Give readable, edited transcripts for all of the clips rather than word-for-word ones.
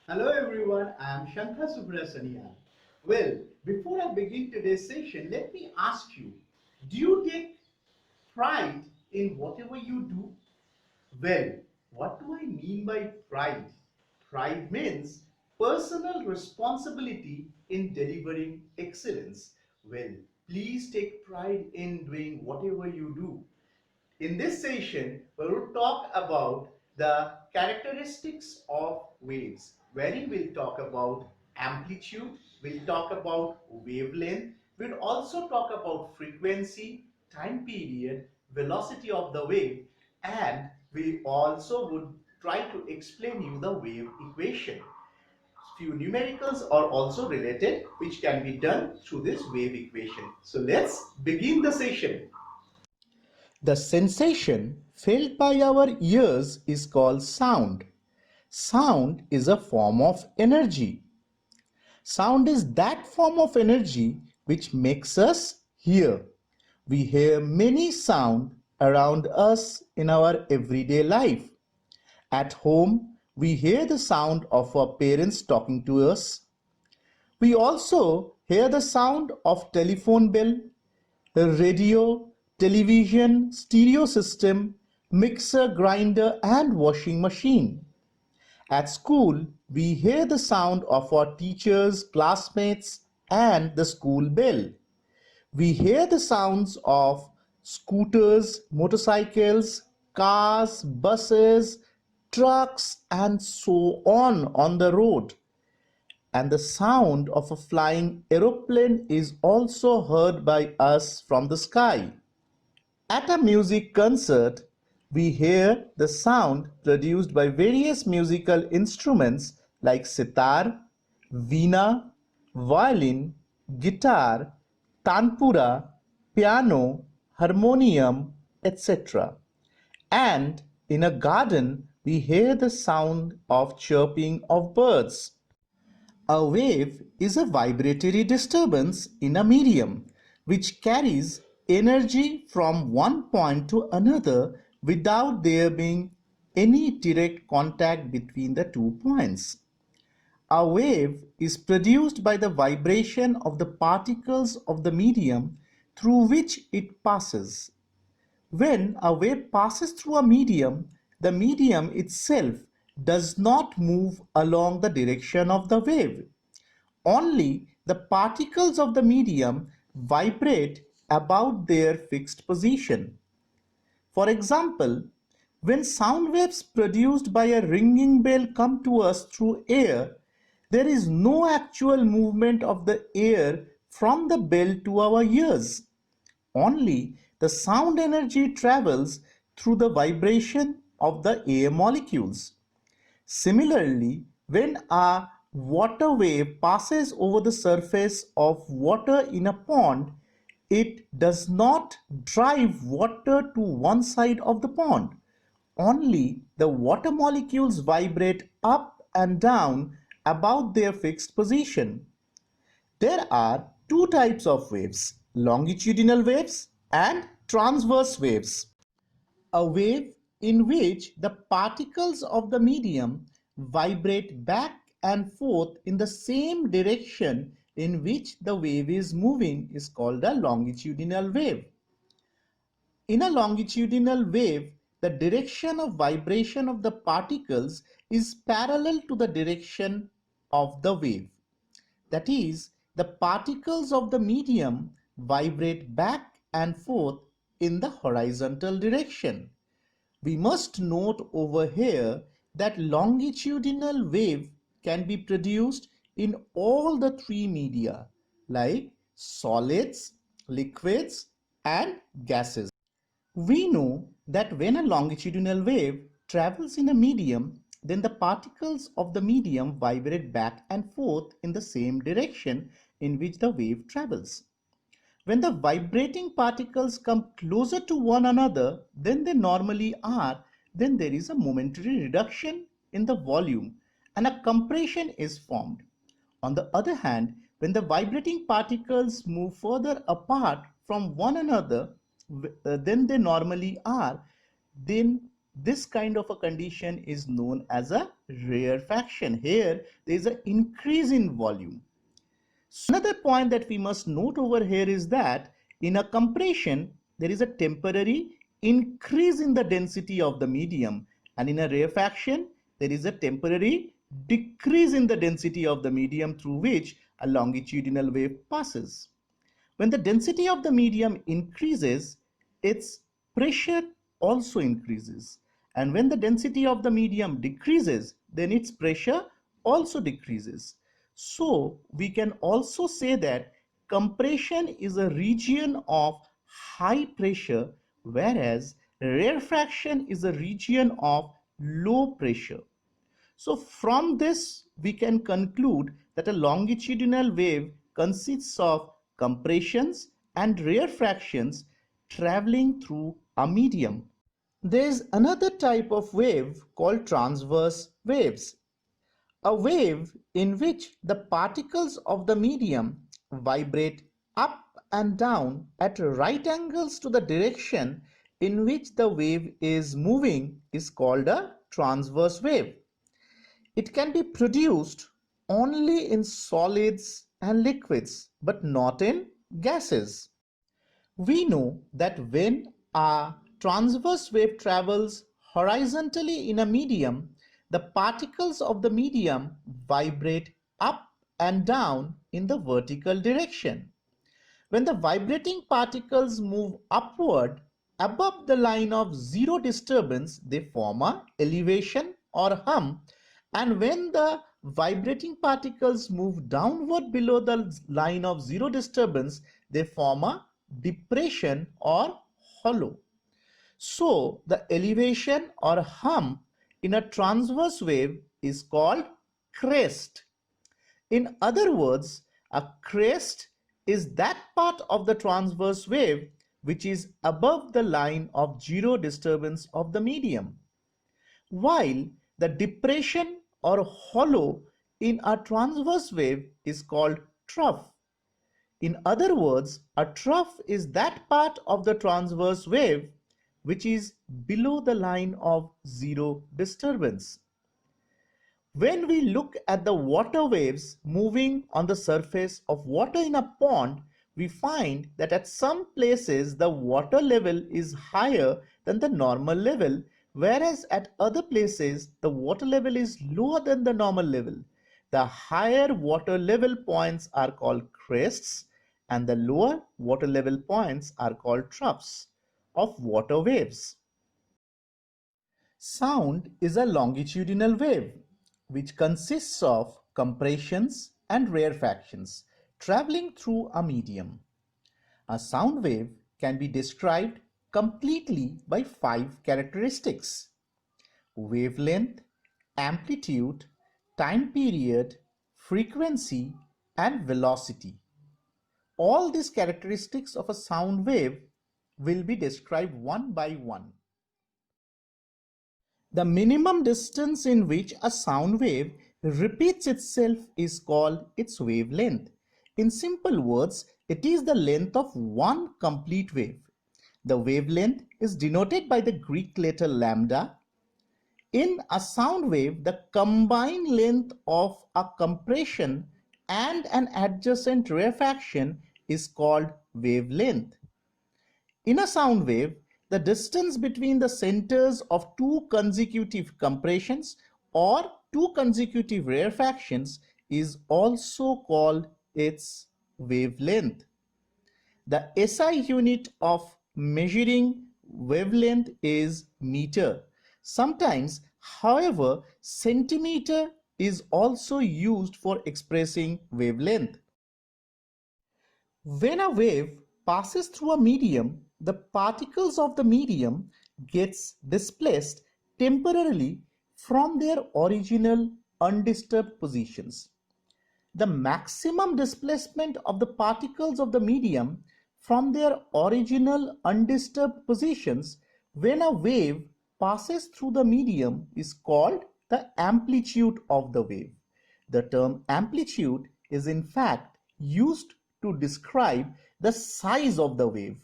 Hello everyone, I am Shankha Subrasanian. Well, before I begin today's session, let me ask you, do you take pride in whatever you do? Well, what do I mean by pride? Pride means personal responsibility in delivering excellence. Well, please take pride in doing whatever you do. In this session, we will talk about the characteristics of waves, wherein we'll talk about amplitude, we'll talk about wavelength, we'll also talk about frequency, time period, velocity of the wave, and we also would try to explain you the wave equation. Few numericals are also related, which can be done through this wave equation. So let's begin the session. The sensation felt by our ears is called sound. Sound is a form of energy. Sound is that form of energy which makes us hear. We hear many sounds around us in our everyday life. At home, we hear the sound of our parents talking to us. We also hear the sound of telephone bell, radio, television, stereo system, mixer, grinder, and washing machine. At school, we hear the sound of our teachers, classmates, and the school bell. We hear the sounds of scooters, motorcycles, cars, buses, trucks, and so on the road. And the sound of a flying aeroplane is also heard by us from the sky. At a music concert, we hear the sound produced by various musical instruments like sitar, veena, violin, guitar, tanpura, piano, harmonium, etc. And in a garden, we hear the sound of chirping of birds. A wave is a vibratory disturbance in a medium which carries energy from one point to another without there being any direct contact between the 2 points. A wave is produced by the vibration of the particles of the medium through which it passes. When a wave passes through a medium, the medium itself does not move along the direction of the wave. Only the particles of the medium vibrate about their fixed position. For example, when sound waves produced by a ringing bell come to us through air, there is no actual movement of the air from the bell to our ears. Only the sound energy travels through the vibration of the air molecules. Similarly, when a water wave passes over the surface of water in a pond, it does not drive water to one side of the pond. Only the water molecules vibrate up and down about their fixed position. There are two types of waves, longitudinal waves and transverse waves. A wave in which the particles of the medium vibrate back and forth in the same direction in which the wave is moving is called a longitudinal wave. In a longitudinal wave, the direction of vibration of the particles is parallel to the direction of the wave. That is, the particles of the medium vibrate back and forth in the horizontal direction. We must note over here that longitudinal wave can be produced in all the three media like solids, liquids and gases. We know that when a longitudinal wave travels in a medium, then the particles of the medium vibrate back and forth in the same direction in which the wave travels. When the vibrating particles come closer to one another than they normally are, then there is a momentary reduction in the volume and a compression is formed. On the other hand, when the vibrating particles move further apart from one another than they normally are, then this kind of a condition is known as a rarefaction. Here, there is an increase in volume. So another point that we must note over here is that in a compression, there is a temporary increase in the density of the medium, and in a rarefaction, there is a temporary decrease in the density of the medium through which a longitudinal wave passes. When the density of the medium increases, its pressure also increases. And when the density of the medium decreases, then its pressure also decreases. So we can also say that compression is a region of high pressure, whereas rarefaction is a region of low pressure. So from this, we can conclude that a longitudinal wave consists of compressions and rarefactions traveling through a medium. There is another type of wave called transverse waves, a wave in which the particles of the medium vibrate up and down at right angles to the direction in which the wave is moving is called a transverse wave. It can be produced only in solids and liquids, but not in gases. We know that when a transverse wave travels horizontally in a medium, the particles of the medium vibrate up and down in the vertical direction. When the vibrating particles move upward above the line of zero disturbance, they form a elevation or hum, and when the vibrating particles move downward below the line of zero disturbance, they form a depression or hollow. So the elevation or hump in a transverse wave is called crest. In other words, a crest is that part of the transverse wave which is above the line of zero disturbance of the medium, while the depression or hollow in a transverse wave is called trough. In other words, a trough is that part of the transverse wave which is below the line of zero disturbance. When we look at the water waves moving on the surface of water in a pond, we find that at some places the water level is higher than the normal level, whereas at other places the water level is lower than the normal level. The higher water level points are called crests, and the lower water level points are called troughs of water waves. Sound is a longitudinal wave which consists of compressions and rarefactions traveling through a medium. A sound wave can be described completely by 5 characteristics: wavelength, amplitude, time period, frequency, and velocity. All these characteristics of a sound wave will be described one by one. The minimum distance in which a sound wave repeats itself is called its wavelength. In simple words, it is the length of one complete wave. The wavelength is denoted by the Greek letter lambda. In a sound wave, the combined length of a compression and an adjacent rarefaction is called wavelength. In a sound wave, the distance between the centers of two consecutive compressions or two consecutive rarefactions is also called its wavelength. The SI unit of measuring wavelength is meter. Sometimes, however, centimeter is also used for expressing wavelength. When a wave passes through a medium, the particles of the medium gets displaced temporarily from their original undisturbed positions. The maximum displacement of the particles of the medium from their original undisturbed positions when a wave passes through the medium is called the amplitude of the wave. The term amplitude is in fact used to describe the size of the wave.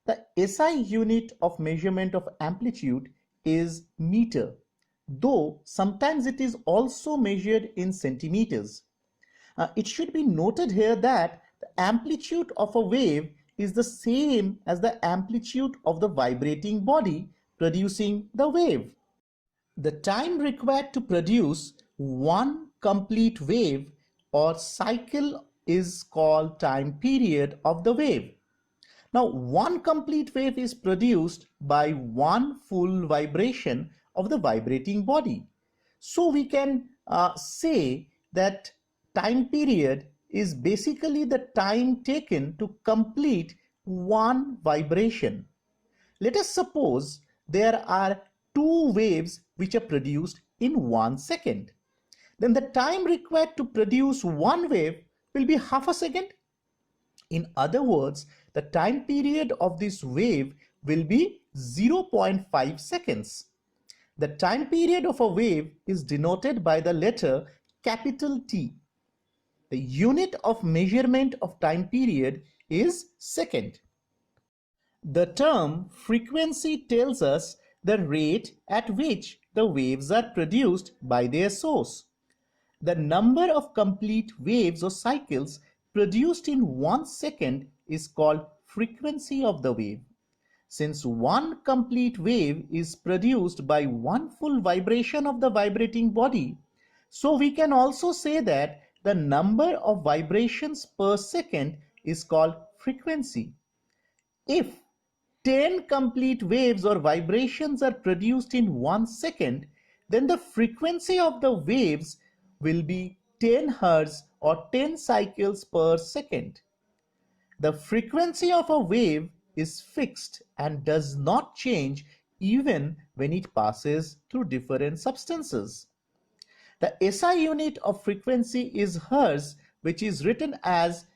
The SI unit of measurement of amplitude is meter, though sometimes it is also measured in centimeters. It should be noted here that the amplitude of a wave is the same as the amplitude of the vibrating body producing the wave. The time required to produce one complete wave or cycle is called time period of the wave. Now, one complete wave is produced by one full vibration of the vibrating body. So we can say that time period is basically the time taken to complete one vibration. Let us suppose there are two waves which are produced in 1 second. Then the time required to produce one wave will be half a second. In other words, the time period of this wave will be 0.5 seconds. The time period of a wave is denoted by the letter capital T. The unit of measurement of time period is second. The term frequency tells us the rate at which the waves are produced by their source. The number of complete waves or cycles produced in 1 second is called frequency of the wave. Since one complete wave is produced by one full vibration of the vibrating body, so we can also say that the number of vibrations per second is called frequency. If 10 complete waves or vibrations are produced in 1 second, then the frequency of the waves will be 10 Hz or 10 cycles per second. The frequency of a wave is fixed and does not change even when it passes through different substances. The SI unit of frequency is Hertz, which is written as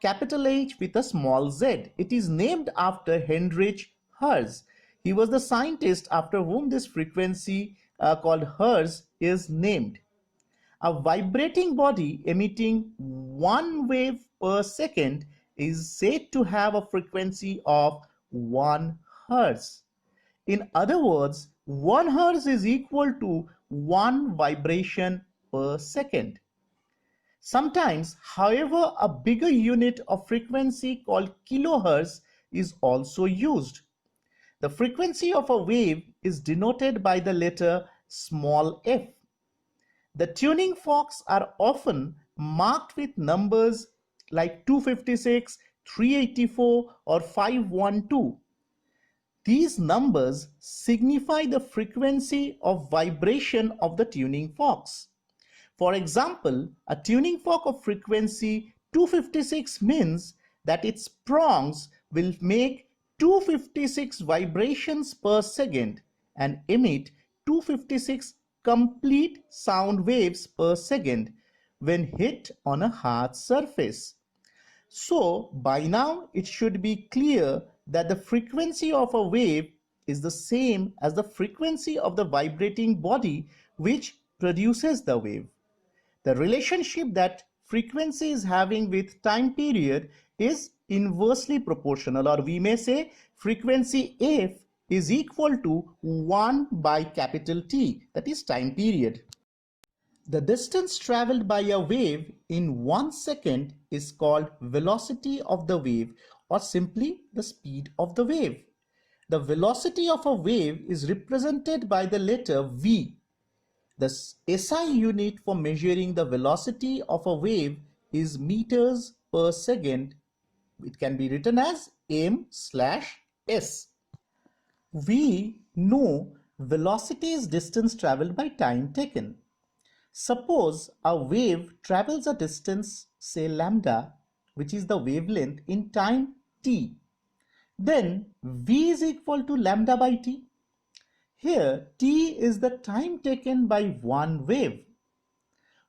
capital H with a small z. It is named after Heinrich Hertz. He was the scientist after whom this frequency called Hertz is named. A vibrating body emitting one wave per second is said to have a frequency of 1 Hertz. In other words, 1 Hertz is equal to 1 vibration per second. Sometimes, however, a bigger unit of frequency called kilohertz is also used. The frequency of a wave is denoted by the letter small f. The tuning forks are often marked with numbers like 256, 384 or 512. These numbers signify the frequency of vibration of the tuning forks. For example, a tuning fork of frequency 256 means that its prongs will make 256 vibrations per second and emit 256 complete sound waves per second when hit on a hard surface. So, by now it should be clear that the frequency of a wave is the same as the frequency of the vibrating body which produces the wave. The relationship that frequency is having with time period is inversely proportional, or we may say frequency f is equal to 1 by capital T, that is time period. The distance traveled by a wave in 1 second is called velocity of the wave, or simply the speed of the wave. The velocity of a wave is represented by the letter v. The SI unit for measuring the velocity of a wave is meters per second. It can be written as m/s. We know velocity is distance traveled by time taken. Suppose a wave travels a distance, say lambda, which is the wavelength in time t. Then v is equal to lambda by t. Here t is the time taken by one wave.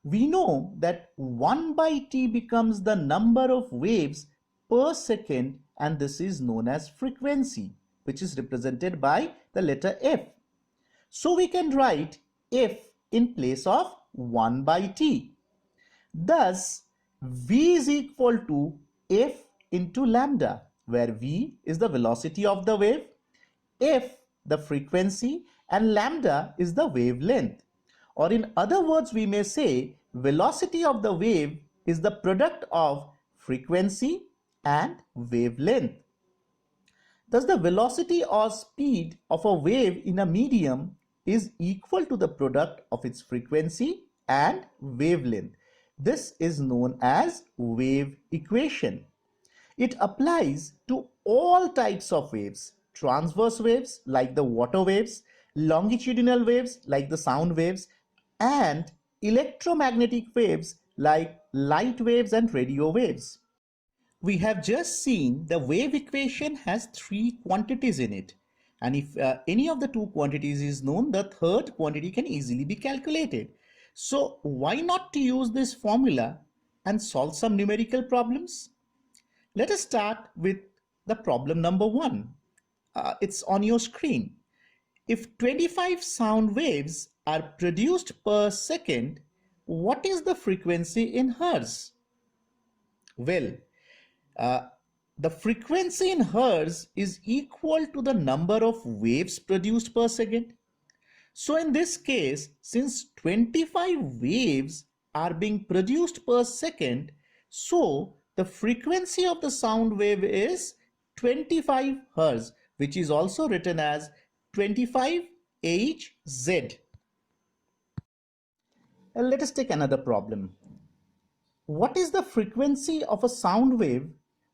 We know that 1 by t becomes the number of waves per second, and this is known as frequency, which is represented by the letter f. So we can write f in place of 1 by t. Thus, v is equal to f into lambda, where v is the velocity of the wave, f the frequency, and lambda is the wavelength. Or in other words, we may say velocity of the wave is the product of frequency and wavelength. Thus, the velocity or speed of a wave in a medium is equal to the product of its frequency and wavelength. This is known as wave equation. It applies to all types of waves: transverse waves like the water waves, longitudinal waves like the sound waves, and electromagnetic waves like light waves and radio waves. We have just seen the wave equation has three quantities in it. And if any of the two quantities is known, the third quantity can easily be calculated. So why not to use this formula and solve some numerical problems? Let us start with the problem number one. It's on your screen. If 25 sound waves are produced per second, what is the frequency in hertz? Well, uh, the frequency in hertz is equal to the number of waves produced per second. So in this case, since 25 waves are being produced per second, so the frequency of the sound wave is 25 hertz, which is also written as 25 Hz. Let us take another problem. What is the frequency of a sound wave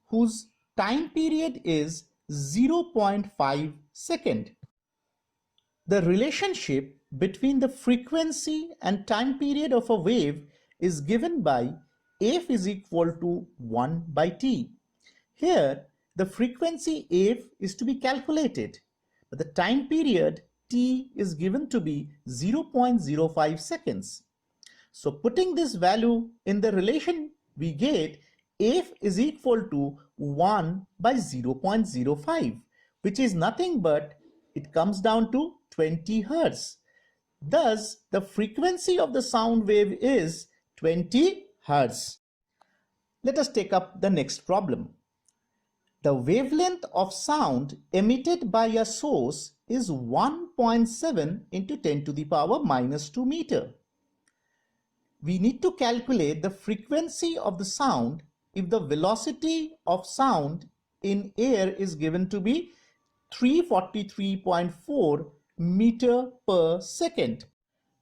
whose time period is 0.5 second? The relationship between the frequency and time period of a wave is given by f is equal to 1 by t. Here, the frequency f is to be calculated, but the time period t is given to be 0.05 seconds. So putting this value in the relation, we get f is equal to 1 by 0.05, which is nothing but it comes down to 20 hertz. Thus, the frequency of the sound wave is 20 hertz. Let us take up the next problem. The wavelength of sound emitted by a source is 1.7 into 10 to the power minus 2 meter. We need to calculate the frequency of the sound if the velocity of sound in air is given to be 343.4 meter per second.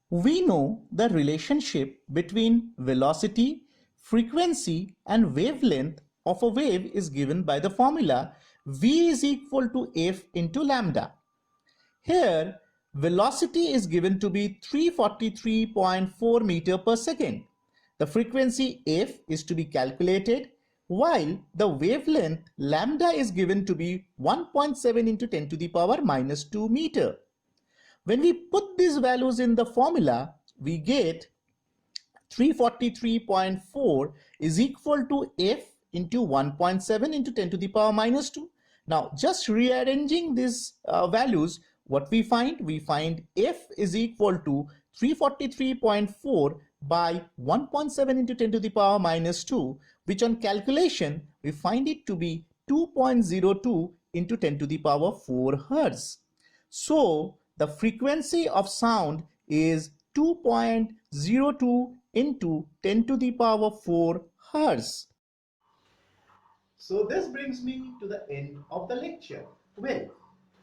We know the relationship between velocity, frequency and wavelength of a wave is given by the formula v is equal to f into lambda. Here, velocity is given to be 343.4 meter per second. The frequency f is to be calculated, while the wavelength lambda is given to be 1.7 into 10 to the power minus 2 meter. When we put these values in the formula, we get 343.4 is equal to f into 1.7 into 10 to the power minus 2. Now, just rearranging these values, what we find? We find f is equal to 343.4 by 1.7 into 10 to the power minus 2, which on calculation, we find it to be 2.02 into 10 to the power 4 hertz. So, the frequency of sound is 2.02 into 10 to the power 4 hertz. So this brings me to the end of the lecture. Well,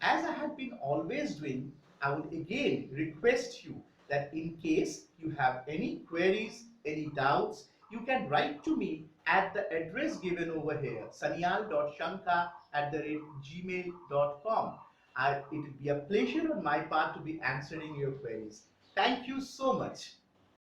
as I have been always doing, I would again request you that in case you have any queries, any doubts, you can write to me at the address given over here, sanyal.shankha@gmail.com. It will be a pleasure on my part to be answering your queries. Thank you so much.